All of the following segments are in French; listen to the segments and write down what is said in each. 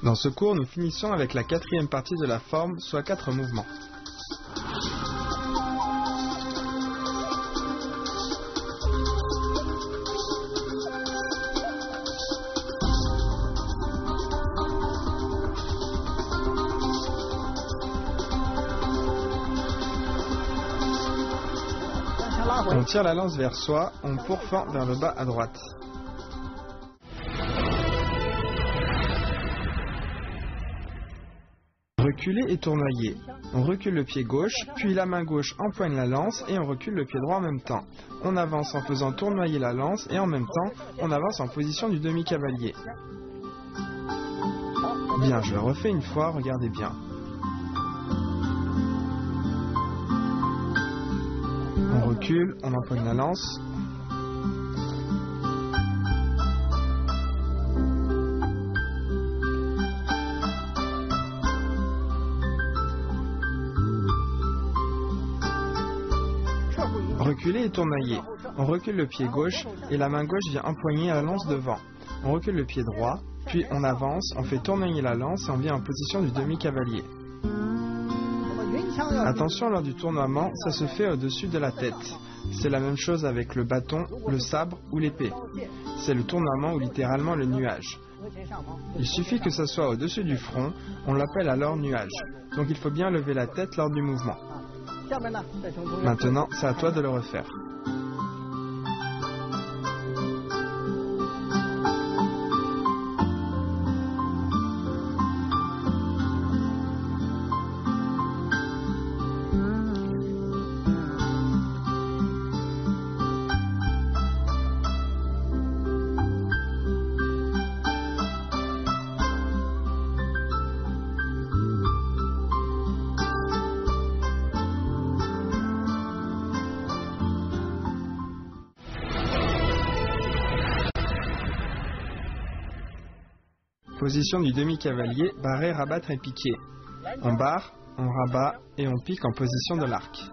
Dans ce cours, nous finissons avec la quatrième partie de la forme, soit 4 mouvements. On tire la lance vers soi, on pourfend vers le bas à droite. Reculer et tournoyer. On recule le pied gauche, puis la main gauche empoigne la lance et on recule le pied droit en même temps. On avance en faisant tournoyer la lance et en même temps, on avance en position du demi-cavalier. Bien, je le refais une fois, regardez bien. On recule, on empoigne la lance. Reculer et tournoyer. On recule le pied gauche et la main gauche vient empoigner la lance devant. On recule le pied droit, puis on avance, on fait tournoyer la lance et on vient en position du demi-cavalier. Attention, lors du tournoiement, ça se fait au-dessus de la tête. C'est la même chose avec le bâton, le sabre ou l'épée. C'est le tournoiement ou littéralement le nuage. Il suffit que ça soit au-dessus du front, on l'appelle alors nuage. Donc il faut bien lever la tête lors du mouvement. Maintenant, c'est à toi de le refaire. Position du demi-cavalier, barrer, rabattre et piquer. On barre, on rabat et on pique en position de l'arc.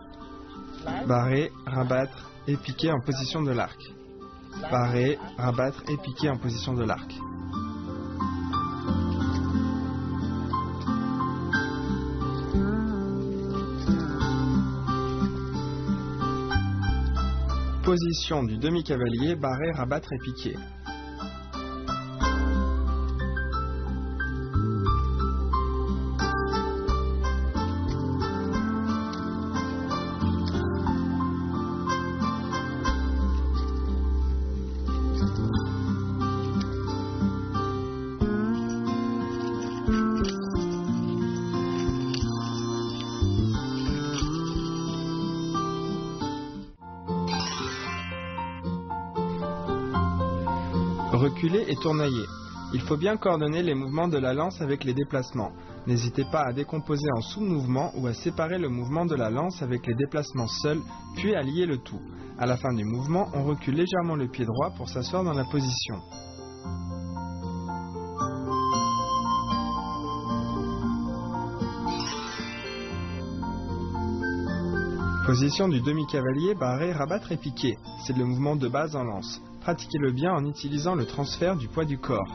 Barrer, rabattre et piquer en position de l'arc. Barrer, rabattre et piquer en position de l'arc. Position du demi-cavalier, barrer, rabattre et piquer. Reculer et tournoyer. Il faut bien coordonner les mouvements de la lance avec les déplacements. N'hésitez pas à décomposer en sous-mouvements ou à séparer le mouvement de la lance avec les déplacements seuls, puis à lier le tout. À la fin du mouvement, on recule légèrement le pied droit pour s'asseoir dans la position. Position du demi-cavalier, barrer, rabattre et piquer. C'est le mouvement de base en lance. Pratiquez-le bien en utilisant le transfert du poids du corps.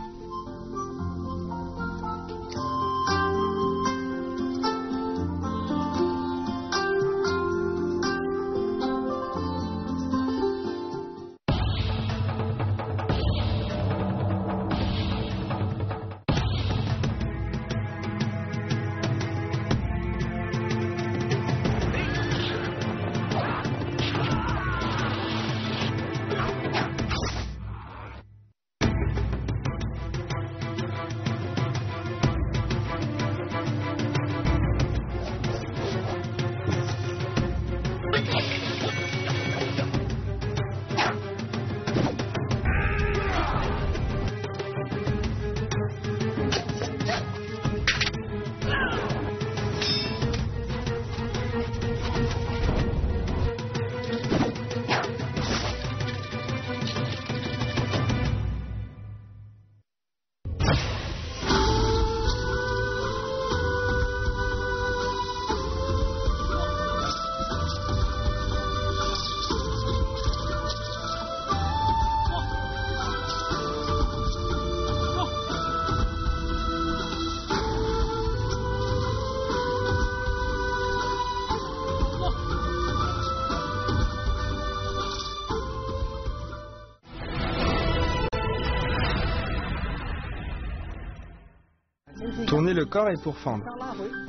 Tourner le corps est pour fendre.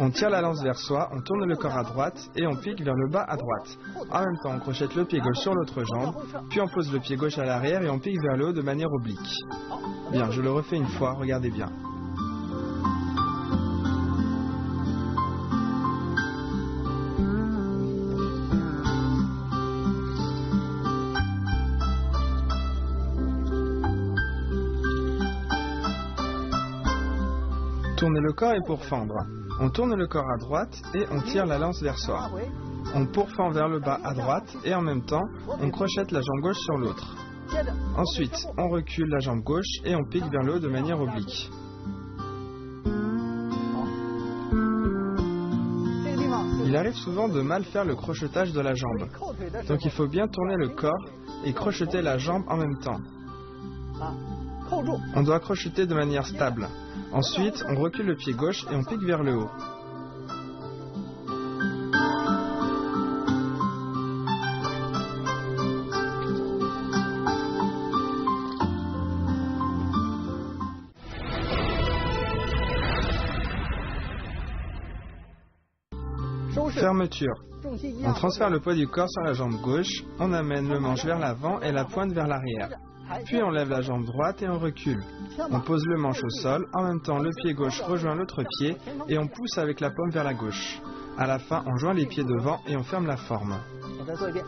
On tire la lance vers soi, on tourne le corps à droite et on pique vers le bas à droite. En même temps, on crochette le pied gauche sur l'autre jambe, puis on pose le pied gauche à l'arrière et on pique vers le haut de manière oblique. Bien, je le refais une fois, regardez bien. Tourner le corps est pour fendre. On tourne le corps à droite et on tire la lance vers soi. On pourfend vers le bas à droite et en même temps, on crochette la jambe gauche sur l'autre. Ensuite, on recule la jambe gauche et on pique vers le haut de manière oblique. Il arrive souvent de mal faire le crochetage de la jambe. Donc il faut bien tourner le corps et crocheter la jambe en même temps. On doit crocheter de manière stable. Ensuite, on recule le pied gauche et on pique vers le haut. Fermeture. On transfère le poids du corps sur la jambe gauche, on amène le manche vers l'avant et la pointe vers l'arrière. Puis on lève la jambe droite et on recule. On pose le manche au sol, en même temps le pied gauche rejoint l'autre pied et on pousse avec la paume vers la gauche. À la fin, on joint les pieds devant et on ferme la forme.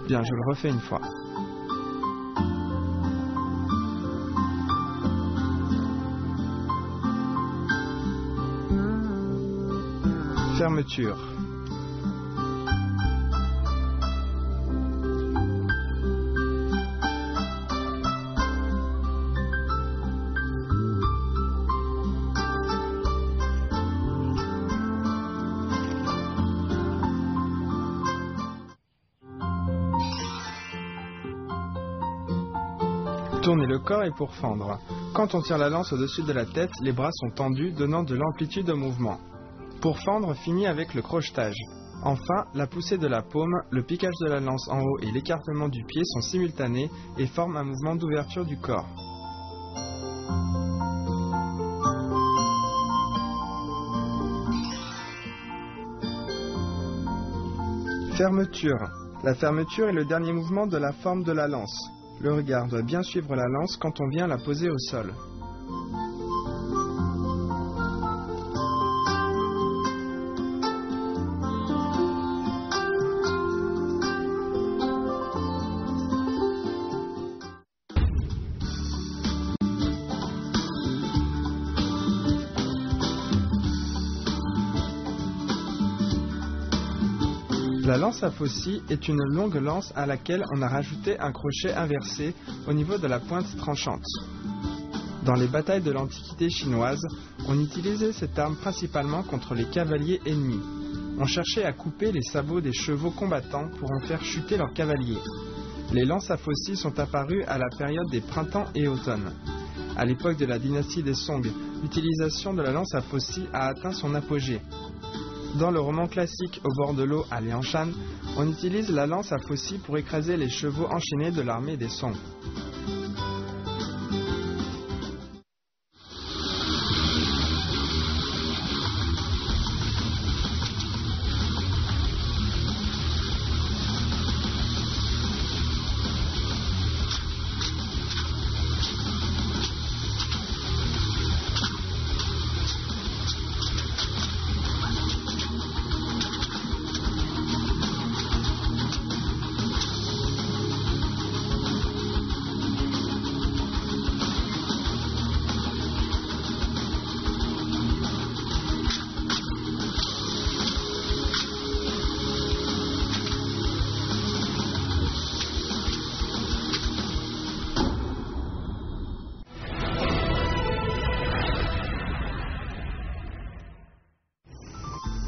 Bien, je le refais une fois. Fermeture. Tourner le corps est pour fendre. Quand on tire la lance au-dessus de la tête, les bras sont tendus, donnant de l'amplitude au mouvement. Pour fendre, finit avec le crochetage. Enfin, la poussée de la paume, le piquage de la lance en haut et l'écartement du pied sont simultanés et forment un mouvement d'ouverture du corps. Fermeture. La fermeture est le dernier mouvement de la forme de la lance. Le regard doit bien suivre la lance quand on vient la poser au sol. La lance à faucille est une longue lance à laquelle on a rajouté un crochet inversé au niveau de la pointe tranchante. Dans les batailles de l'Antiquité chinoise, on utilisait cette arme principalement contre les cavaliers ennemis. On cherchait à couper les sabots des chevaux combattants pour en faire chuter leurs cavaliers. Les lances à faucille sont apparues à la période des printemps et automnes. À l'époque de la dynastie des Song, l'utilisation de la lance à faucille a atteint son apogée. Dans le roman classique Au bord de l'eau à Liangshan, on utilise la lance à faucille pour écraser les chevaux enchaînés de l'armée des Song.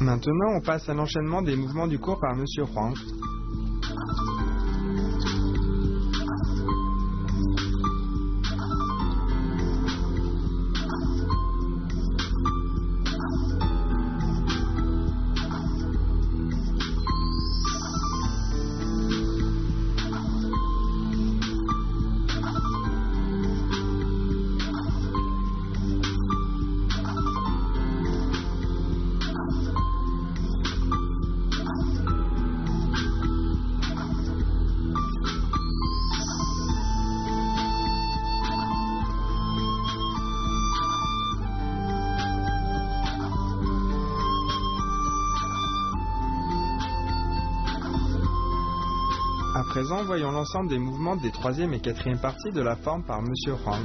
Maintenant, on passe à l'enchaînement des mouvements du cours par Monsieur Huang. présent, voyons l'ensemble des mouvements des troisième et quatrième parties de la forme par M. Huang.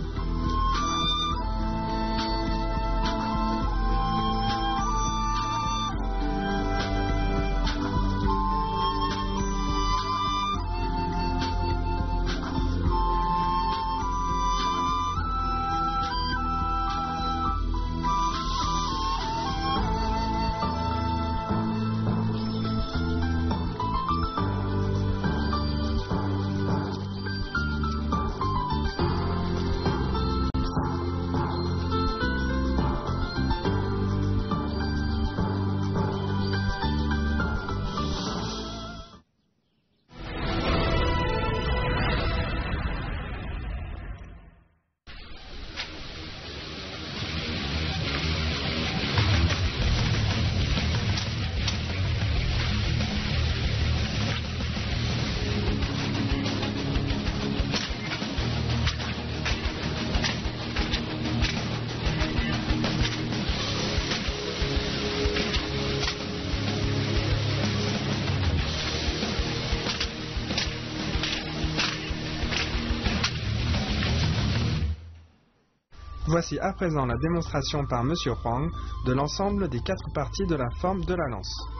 Voici à présent la démonstration par M. Huang de l'ensemble des 4 parties de la forme de la lance.